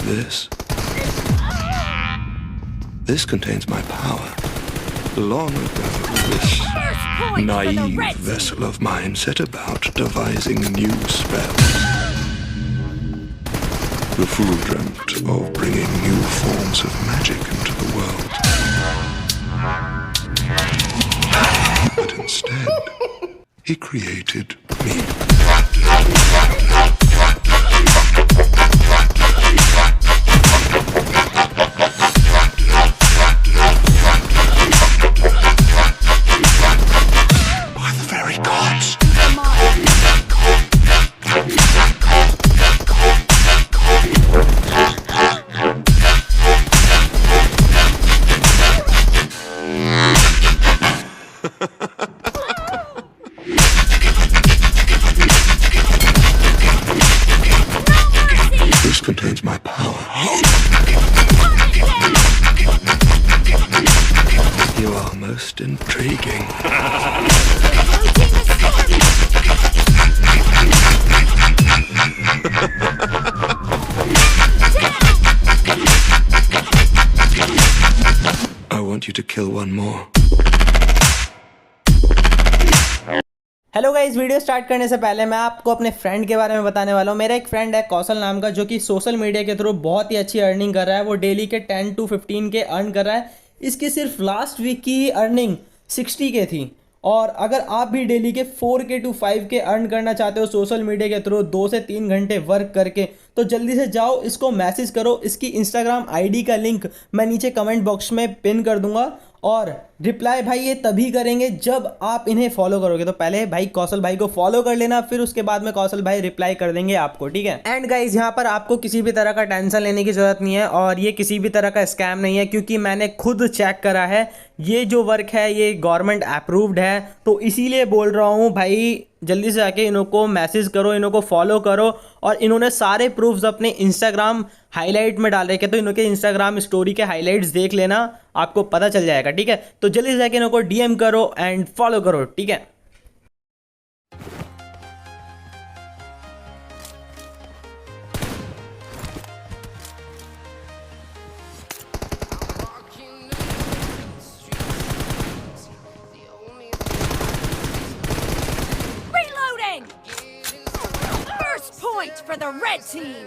this. This contains my power. Long ago, this naive vessel of mine set about devising new spells. The fool dreamt of bringing new forms of magic into the world. But instead, he created me. This contains my power. You are most intriguing. I want you to kill one more. Hello guys, video start करने से पहले मैं आपको अपने friend के बारे में बताने वाला हूँ। मेरा एक फ्रेंड है कौशल नाम का, जो कि सोशल मीडिया के थ्रू बहुत ही अच्छी अर्निंग कर रहा है। वो डेली के 10 to 15 के अर्न कर रहा है। इसकी सिर्फ लास्ट वीक की ही अर्निंग 60 के थी। और अगर आप भी डेली के 4K to 5K अर्न करना चाहते हो सोशल मीडिया के थ्रू 2 से 3 घंटे वर्क करके, तो जल्दी से जाओ, इसको मैसेज करो। इसकी इंस्टाग्राम आईडी का लिंक मैं नीचे कमेंट बॉक्स में पिन कर दूंगा। और रिप्लाई भाई ये तभी करेंगे जब आप इन्हें फॉलो करोगे। तो पहले भाई कौशल भाई को फॉलो कर लेना, फिर उसके बाद में कौशल भाई रिप्लाई कर देंगे आपको, ठीक है। एंड गाइज, यहाँ पर आपको किसी भी तरह का टेंशन लेने की जरूरत नहीं है और ये किसी भी तरह का स्कैम नहीं है, क्योंकि मैंने खुद चेक करा है। ये जो वर्क है ये गवर्नमेंट अप्रूव्ड है, तो इसीलिए बोल रहा हूँ भाई जल्दी से जाके इनको मैसेज करो, इनको फॉलो करो। और इन्होंने सारे प्रूफ्स अपने इंस्टाग्राम हाईलाइट में डाल रखे, तो इनके इंस्टाग्राम स्टोरी के हाईलाइट्स देख लेना, आपको पता चल जाएगा, ठीक है। तो जल्दी से जाके इनको डीएम करो एंड फॉलो करो, ठीक है। Point for the red team.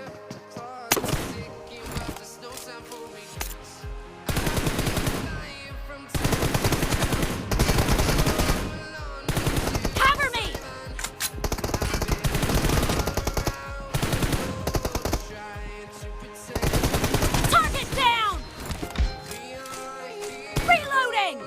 Cover me. Target down. Reloading.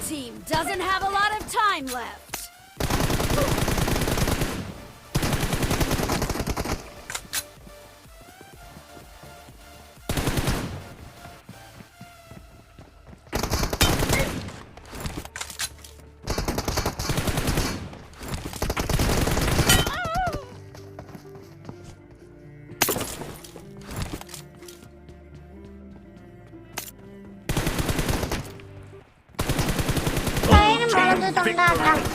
team doesn't have a lot of time left. നമ്മൾ